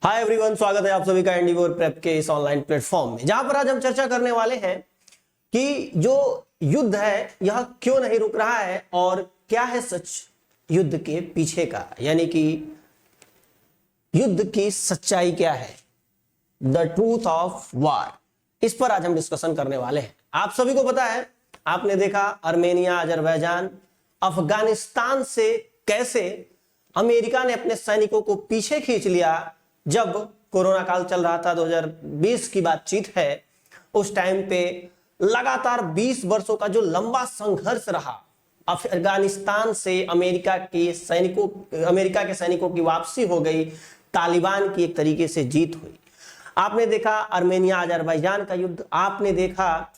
Hi everyone, स्वागत है आप सभी का एंडीवोर प्रेप के इस ऑनलाइन प्लेटफॉर्म में, जहां पर आज हम चर्चा करने वाले हैं कि जो युद्ध है यह क्यों नहीं रुक रहा है और क्या है सच युद्ध के पीछे का, यानी कि युद्ध की सच्चाई क्या है, द ट्रूथ ऑफ वार। इस पर आज हम डिस्कशन करने वाले हैं। आप सभी को पता है, आपने देखा आर्मेनिया, अजरबैजान, अफगानिस्तान से कैसे अमेरिका ने अपने सैनिकों को पीछे खींच लिया। जब कोरोना काल चल रहा था, 2020 की बातचीत है, उस टाइम पे लगातार 20 वर्षों का जो लंबा संघर्ष रहा, अफगानिस्तान से अमेरिका के सैनिकों की वापसी हो गई, तालिबान की एक तरीके से जीत हुई। आपने देखा आर्मेनिया अजरबैजान का युद्ध, आपने देखा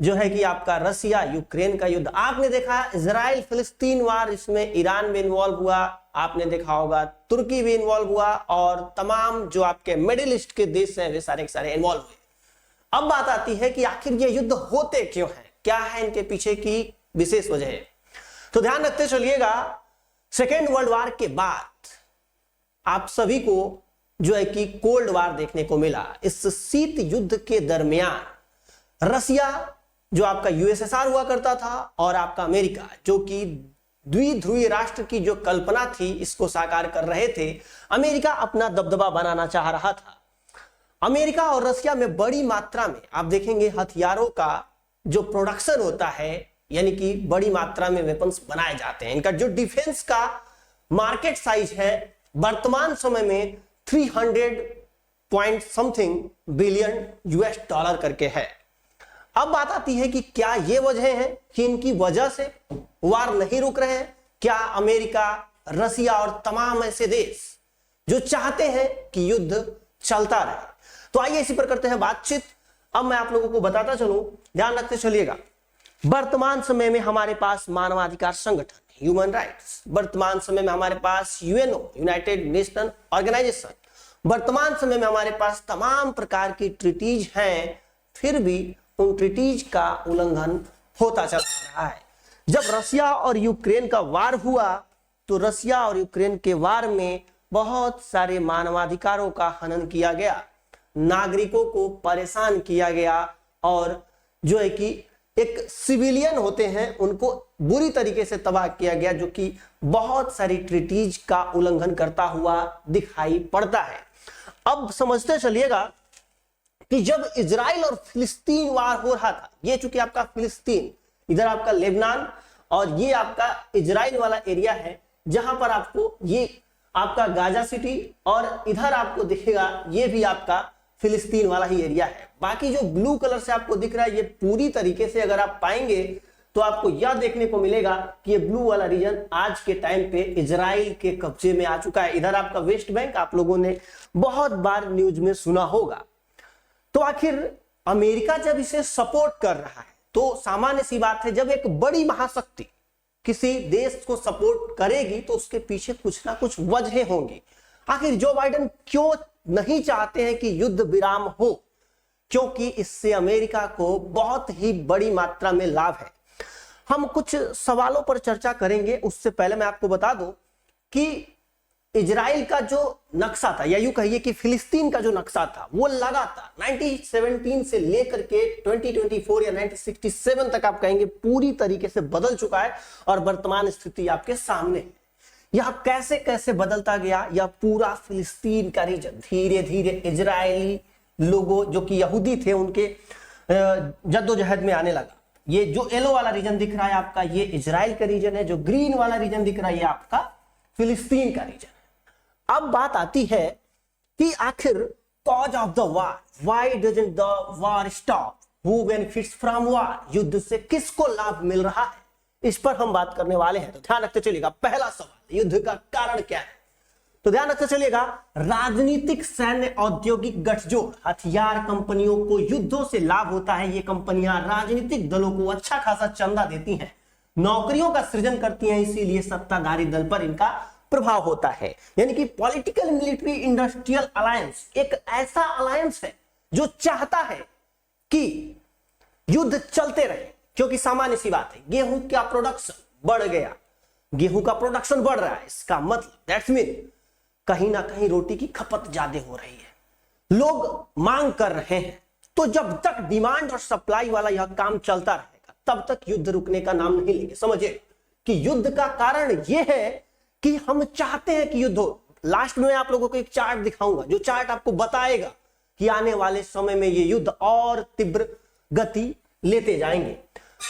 जो है कि आपका रसिया यूक्रेन का युद्ध, आपने देखा इजराइल फिलिस्तीन वार, इसमें ईरान भी इन्वॉल्व हुआ, आपने देखा होगा तुर्की भी इन्वॉल्व हुआ और तमाम जो आपके मिडिल ईस्ट के देश हैं वे सारे के सारे इन्वॉल्व हुए। अब बात आती है कि आखिर ये युद्ध होते क्यों हैं, क्या है इनके पीछे की विशेष वजह। तो ध्यान रखते चलिएगा, सेकेंड वर्ल्ड वार के बाद आप सभी को जो है कि कोल्ड वार देखने को मिला। इस शीत युद्ध के दरमियान रसिया जो आपका यूएसएसआर हुआ करता था और आपका अमेरिका जो कि द्विध्रुवीय राष्ट्र की जो कल्पना थी इसको साकार कर रहे थे। अमेरिका अपना दबदबा बनाना चाह रहा था। अमेरिका और रसिया में बड़ी मात्रा में आप देखेंगे हथियारों का जो प्रोडक्शन होता है, यानी कि बड़ी मात्रा में वेपन्स बनाए जाते हैं। इनका जो डिफेंस का मार्केट साइज है वर्तमान समय में 300 point something billion US dollar करके है। अब बात आती है कि क्या ये वजह है कि इनकी वजह से वार नहीं रुक रहे हैं। क्या अमेरिका, रसिया और तमाम ऐसे देश जो चाहते हैं कि युद्ध चलता रहे। तो आइए इसी पर करते हैं बातचीत। अब मैं आप लोगों को बताता चलूं, ध्यान रखते चलिएगा, वर्तमान समय में हमारे पास मानवाधिकार संगठन, ह्यूमन राइट्स, वर्तमान समय में हमारे पास यूएनओ, यूनाइटेड नेशन ऑर्गेनाइजेशन, वर्तमान समय में हमारे पास तमाम प्रकार की ट्रीटीज हैं, फिर भी उन ट्रीटीज का उल्लंघन होता चल रहा है। जब रसिया और यूक्रेन का वार हुआ तो रसिया और यूक्रेन के वार में बहुत सारे मानवाधिकारों का हनन किया गया, नागरिकों को परेशान किया गया और जो है कि एक सिविलियन होते हैं उनको बुरी तरीके से तबाह किया गया, जो कि बहुत सारी ट्रीटीज का उल्लंघन करता हुआ दिखाई पड़ता है। अब समझते चलिएगा कि जब इजराइल और फिलिस्तीन वार हो रहा था, ये चूंकि आपका फिलिस्तीन, इधर आपका लेबनान और ये आपका इजराइल वाला एरिया है, जहां पर आपको ये आपका गाजा सिटी और इधर आपको दिखेगा ये भी आपका फिलिस्तीन वाला ही एरिया है। बाकी जो ब्लू कलर से आपको दिख रहा है ये पूरी तरीके से अगर आप पाएंगे तो आपको यह देखने को मिलेगा कि ये ब्लू वाला रीजन आज के टाइम पे इजराइल के कब्जे में आ चुका है। इधर आपका वेस्ट बैंक आप लोगों ने बहुत बार न्यूज में सुना होगा। तो आखिर अमेरिका जब इसे सपोर्ट कर रहा है तो सामान्य सी बात है, जब एक बड़ी महाशक्ति किसी देश को सपोर्ट करेगी तो उसके पीछे कुछ ना कुछ वजह होंगी। आखिर जो बाइडेन क्यों नहीं चाहते हैं कि युद्ध विराम हो, क्योंकि इससे अमेरिका को बहुत ही बड़ी मात्रा में लाभ है। हम कुछ सवालों पर चर्चा करेंगे, उससे पहले मैं आपको बता दूं कि इजराइल का जो नक्शा था, या यूं कहिए कि फिलिस्तीन का जो नक्शा था, वो लगातार 1917 से लेकर के 2024 या 1967 तक आप कहेंगे पूरी तरीके से बदल चुका है और वर्तमान स्थिति आपके सामने है। यह कैसे कैसे बदलता गया, यह पूरा फिलिस्तीन का रीजन धीरे धीरे इजरायली लोगों जो कि यहूदी थे उनके जद्दोजहद में आने लगा। ये जो येलो वाला रीजन दिख रहा है आपका, ये इजराइल का रीजन है, जो ग्रीन वाला रीजन दिख रहा है ये आपका फिलिस्तीन का रीजन। अब बात आती है कि आखिर cause of the war, why doesn't the war stop, who benefits from war, युद्ध से किसको लाभ मिल रहा है, इस पर हम बात करने वाले हैं। तो ध्यान रखते चलिएगा, पहला सवाल, युद्ध का कारण क्या है। तो ध्यान रखते चलिएगा, राजनीतिक, सैन्य, औद्योगिक गठजोड़, हथियार कंपनियों को युद्धों से लाभ होता है। ये कंपनियां राजनीतिक दलों को अच्छा खासा चंदा देती हैं, नौकरियों का सृजन करती हैं, इसीलिए सत्ताधारी दल पर इनका प्रभाव होता है। यानी कि पॉलिटिकल मिलिट्री इंडस्ट्रियल अलायंस एक ऐसा अलायंस है जो चाहता है कि युद्ध चलते रहे, क्योंकि सामान्य सी बात है, गेहूं का प्रोडक्शन बढ़ गया, गेहूं का प्रोडक्शन बढ़ रहा है, इसका मतलब दैट्स मीन कहीं ना कहीं रोटी की खपत ज्यादा हो रही है, लोग मांग कर रहे हैं। तो जब तक डिमांड और सप्लाई वाला यह काम चलता रहेगा तब तक युद्ध रुकने का नाम नहीं लेंगे। समझिए कि युद्ध का कारण यह है कि हम चाहते हैं कि युद्ध हो। लास्ट में आप लोगों को एक चार्ट दिखाऊंगा, जो चार्ट आपको बताएगा कि आने वाले समय में ये युद्ध और तीव्र गति लेते जाएंगे।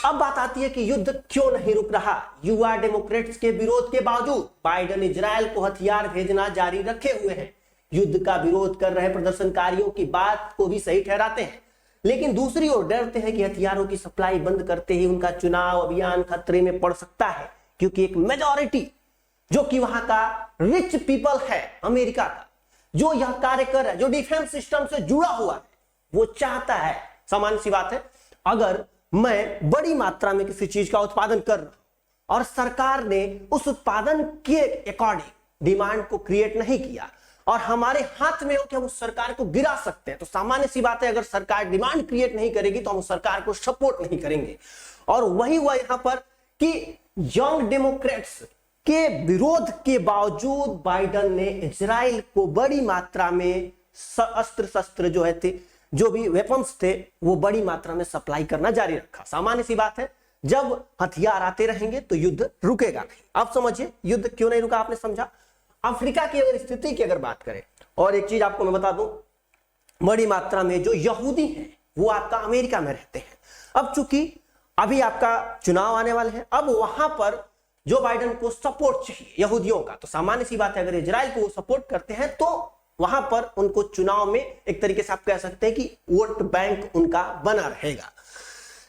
अब बात आती है कि युद्ध क्यों नहीं रुक रहा। युवा डेमोक्रेट्स के विरोध के बावजूद बाइडेन इजराइल को हथियार भेजना जारी रखे हुए हैं। युद्ध का विरोध कर रहे प्रदर्शनकारियों की बात को भी सही ठहराते हैं, लेकिन दूसरी ओर डरते हैं कि हथियारों की सप्लाई बंद करते ही उनका चुनाव अभियान खतरे में पड़ सकता है, क्योंकि एक मेजॉरिटी जो कि वहां का रिच पीपल है अमेरिका का, जो यह कार्य कर रहा है, जो डिफेंस सिस्टम से जुड़ा हुआ है, वो चाहता है, सामान्य सी बात है, अगर मैं बड़ी मात्रा में किसी चीज का उत्पादन कर रहा हूं और सरकार ने उस उत्पादन के अकॉर्डिंग डिमांड को क्रिएट नहीं किया और हमारे हाथ में हो कि हम उस सरकार को गिरा सकते हैं, तो सामान्य सी बात है अगर सरकार डिमांड क्रिएट नहीं करेगी तो हम उस सरकार को सपोर्ट नहीं करेंगे। और वही हुआ यहां पर कि यंग डेमोक्रेट्स के विरोध के बावजूद बाइडेन ने इजराइल को बड़ी मात्रा में अस्त्र शस्त्र जो है थे, जो भी वेपन्स थे, वो बड़ी मात्रा में सप्लाई करना जारी रखा। सामान्य सी बात है जब हथियार आते रहेंगे तो युद्ध रुकेगा नहीं। अब समझिए युद्ध क्यों नहीं रुका, आपने समझा। अफ्रीका की अगर स्थिति की अगर बात करें, और एक चीज आपको मैं बता दूं, बड़ी मात्रा में जो यहूदी हैं वो आपका अमेरिका में रहते हैं। अब चूंकि अभी आपका चुनाव आने वाले हैं, अब वहां पर जो बाइडेन को सपोर्ट चाहिए यहूदियों का, तो सामान्य सी बात है अगर इजराइल को सपोर्ट करते हैं तो वहां पर उनको चुनाव में एक तरीके से आप कह सकते हैं कि वोट बैंक उनका बना रहेगा।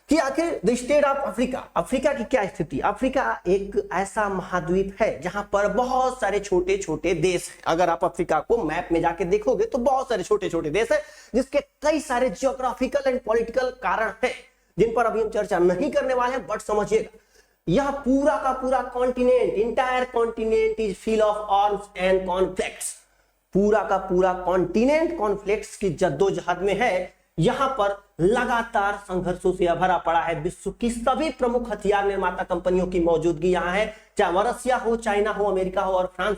कि आखिर the state of Africa, Africa की क्या स्थिति। अफ्रीका एक ऐसा महाद्वीप है जहां पर बहुत सारे छोटे छोटे देश हैं। अगर आप अफ्रीका को मैप में जाके देखोगे तो बहुत सारे छोटे छोटे देश हैं, जिसके कई सारे जियोग्राफिकल एंड पॉलिटिकल कारण हैं जिन पर अभी हम चर्चा नहीं करने वाले हैं। बट समझिएगा यह पूरा का पूरा continent, entire continent is full of arms and conflicts. पूरा का पूरा कॉन्टिनेंट कॉन्फ्लिक्ट्स की जद्दोजहद में है। यहां पर लगातार संघर्षों से भरा पड़ा है। विश्व की सभी प्रमुख हथियार निर्माता कंपनियों की मौजूदगी यहां है, चाहे वह रसिया हो, चाइना हो, अमेरिका हो और फ्रांस,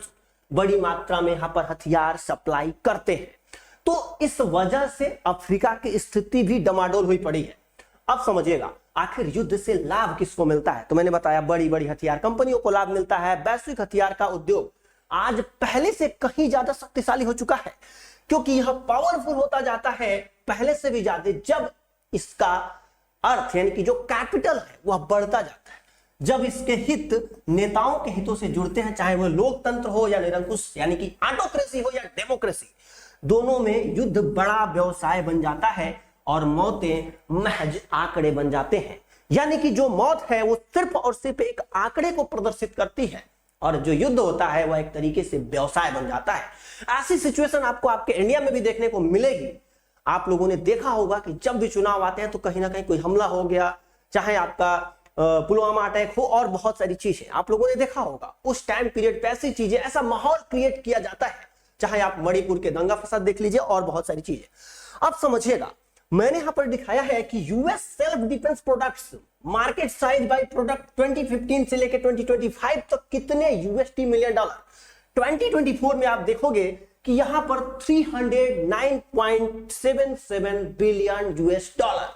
बड़ी मात्रा में यहां पर हथियार सप्लाई करते हैं। तो इस वजह से अफ्रीका की स्थिति भी डमाडोल हुई पड़ी है। अब समझिएगा आखिर युद्ध से लाभ किसको मिलता है। तो मैंने बताया बड़ी बड़ी हथियार कंपनियों को लाभ मिलता है। वैश्विक हथियार का उद्योग आज पहले से कहीं ज्यादा शक्तिशाली हो चुका है, क्योंकि यह पावरफुल होता जाता है पहले से भी ज्यादा। जब इसका अर्थ यानी कि जो कैपिटल है वह बढ़ता जाता है, जब इसके हित नेताओं के हितों से जुड़ते हैं, चाहे वह लोकतंत्र हो या निरंकुश यानी कि ऑटोक्रेसी हो या डेमोक्रेसी, दोनों में युद्ध बड़ा व्यवसाय बन जाता है और मौतें महज आंकड़े बन जाते हैं। यानी कि जो मौत है वो सिर्फ और सिर्फ एक आंकड़े को प्रदर्शित करती है और जो युद्ध होता है वह एक तरीके से व्यवसाय बन जाता है। ऐसी सिचुएशन आपको आपके इंडिया में भी देखने को मिलेगी। आप लोगों ने देखा होगा कि जब भी चुनाव आते हैं तो कहीं ना कहीं कोई हमला हो गया, चाहे आपका पुलवामा अटैक हो और बहुत सारी चीजें आप लोगों ने देखा होगा। उस टाइम पीरियड पे ऐसी चीजें, ऐसा माहौल क्रिएट किया जाता है, चाहे आप मणिपुर के दंगा फसाद देख लीजिए और बहुत सारी चीजें। अब समझिएगा मैंने यहां पर दिखाया है कि US self defence products market size by product 2015 से लेकर 2025 तक कितने यूएसडी मिलियन डॉलर। 2024 में आप देखोगे कि यहां पर 309.77 बिलियन यूएस डॉलर,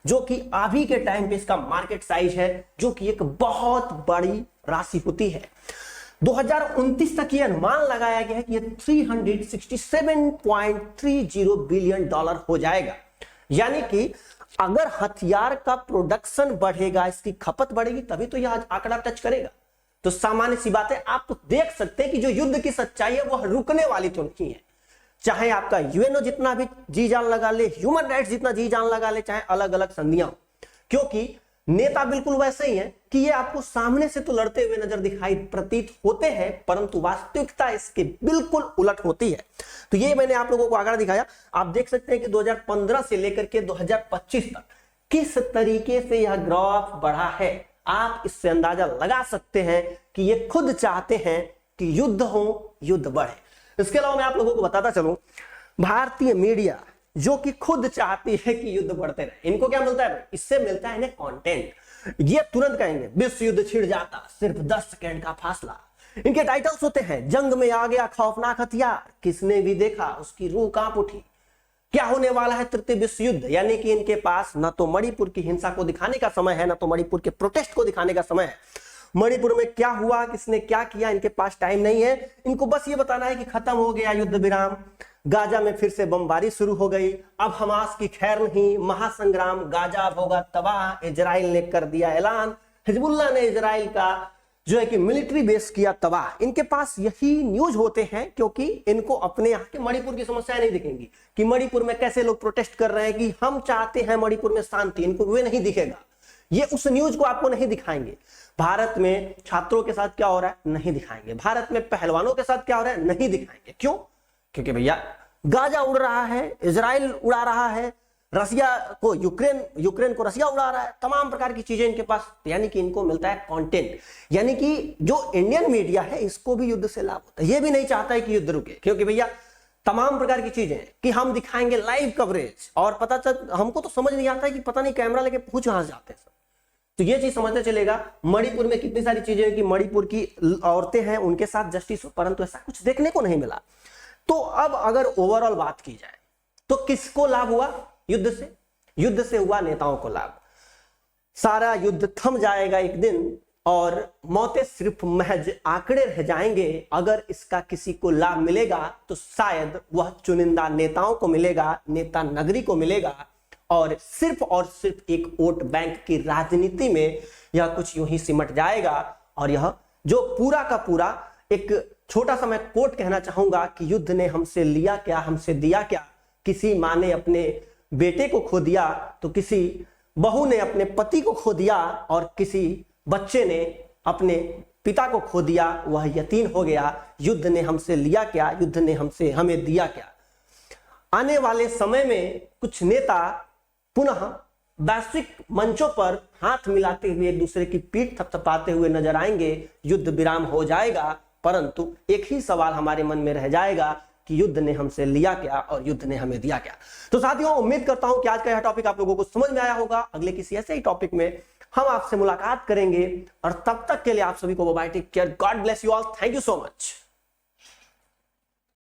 जो कि अभी के टाइम पे इसका मार्केट साइज है, जो कि एक बहुत बड़ी राशि होती है। 2029 तक यह अनुमान लगाया गया है कि यह 367.30 बिलियन डॉलर हो जाएगा। यानी कि अगर हथियार का प्रोडक्शन बढ़ेगा, इसकी खपत बढ़ेगी, तभी तो यह आंकड़ा टच करेगा। तो सामान्य सी बात है, आप देख सकते हैं कि जो युद्ध की सच्चाई है वह रुकने वाली तो नहीं है। चाहे आपका यूएनओ जितना भी जी जान लगा ले, ह्यूमन राइट्स जितना जी जान लगा ले, चाहे अलग अलग संधियां, क्योंकि नेता बिल्कुल वैसे ही हैं कि ये आपको सामने से तो लड़ते हुए नजर दिखाई प्रतीत होते हैं, परंतु वास्तविकता इसके बिल्कुल उलट होती है। तो ये मैंने आप लोगों को आंकड़ा दिखाया। आप देख सकते हैं कि 2015 से लेकर के 2025 तक किस तरीके से यह ग्राफ बढ़ा है। आप इससे अंदाजा लगा सकते हैं कि ये खुद चाहते हैं कि युद्ध हो, युद्ध बढ़े। इसके अलावा मैं आप लोगों को बताता चलूं, भारतीय मीडिया जो कि खुद चाहती है कि युद्ध बढ़ते रहे, इनको क्या मिलता है? इससे मिलता है इन्हें कंटेंट। ये तुरंत कहेंगे विश्व युद्ध छिड़ जाता, सिर्फ 10 सेकंड का फासला। इनके टाइटल्स होते हैं, जंग में आ गया खौफनाक हथियार, किसने भी देखा उसकी रूह कांप उठी, क्या होने वाला है तृतीय विश्व युद्ध। यानी कि इनके पास न तो मणिपुर की हिंसा को दिखाने का समय है, न तो मणिपुर के प्रोटेस्ट को दिखाने का समय है। मणिपुर में क्या हुआ, किसने क्या किया, इनके पास टाइम नहीं है। इनको बस ये बताना है कि खत्म हो गया युद्ध विराम, गाजा में फिर से बमबारी शुरू हो गई, अब हमास की खैर नहीं, महासंग्राम, गाजा अब होगा तबाह, इजराइल ने कर दिया ऐलान, हिजबुल्लाह ने इजराइल का जो है कि मिलिट्री बेस किया तबाह। इनके पास यही न्यूज होते हैं, क्योंकि इनको अपने यहाँ के मणिपुर की समस्याएं नहीं दिखेंगी कि मणिपुर में कैसे लोग प्रोटेस्ट कर रहे हैं कि हम चाहते हैं मणिपुर में शांति, इनको वे नहीं दिखेगा, ये उस न्यूज को आपको नहीं दिखाएंगे। भारत में छात्रों के साथ क्या हो रहा है नहीं दिखाएंगे, भारत में पहलवानों के साथ क्या हो रहा है नहीं दिखाएंगे। क्यों? क्योंकि भैया गाजा उड़ रहा है, इजराइल उड़ा रहा है, रसिया को यूक्रेन को रसिया उड़ा रहा है, तमाम प्रकार की चीजें इनके पास, यानी कि इनको मिलता है कंटेंट। यानी कि जो इंडियन मीडिया है इसको भी युद्ध से लाभ होता है, ये भी नहीं चाहता है कि युद्ध रुके, क्योंकि भैया तमाम प्रकार की चीजें कि हम दिखाएंगे लाइव कवरेज, और पता चल हमको तो समझ नहीं आता है कि पता नहीं कैमरा लेके पूछ कहां से जाते हैं। तो ये चीज समझना चलेगा, मणिपुर में कितनी सारी चीजें हैं कि मणिपुर की औरतें हैं उनके साथ जस्टिस हो, परंतु ऐसा कुछ देखने को नहीं मिला। तो अब अगर ओवरऑल बात की जाए तो किसको लाभ हुआ युद्ध से? युद्ध से हुआ नेताओं को लाभ। सारा युद्ध थम जाएगा एक दिन और मौतें सिर्फ महज आंकड़े रह जाएंगे। अगर इसका किसी को लाभ मिलेगा तो शायद वह चुनिंदा नेताओं को मिलेगा, नेता नगरी को मिलेगा, और सिर्फ एक वोट बैंक की राजनीति में यह कुछ यूं ही सिमट जाएगा। और यह जो पूरा का पूरा एक छोटा सा मैं कोट कहना चाहूंगा कि युद्ध ने हमसे लिया क्या, हमसे दिया क्या। किसी माँ ने अपने बेटे को खो दिया, तो किसी बहू ने अपने पति को खो दिया, और किसी बच्चे ने अपने पिता को खो दिया, वह यतीम हो गया। युद्ध ने हमसे लिया क्या, युद्ध ने हमें दिया क्या। आने वाले समय में कुछ नेता पुनः वैश्विक मंचों पर हाथ मिलाते हुए एक दूसरे की पीठ थपथपाते हुए नजर आएंगे। युद्ध विराम हो जाएगा, परंतु एक ही सवाल हमारे मन में रह जाएगा कि युद्ध ने हमसे लिया क्या और युद्ध ने हमें दिया क्या। तो साथियों, उम्मीद करता हूं कि आज का यह टॉपिक आप लोगों को समझ में आया होगा। अगले किसी ऐसे ही टॉपिक में हम आपसे मुलाकात करेंगे, और तब तक के लिए आप सभी को bye take care, God bless you all, thank you so much.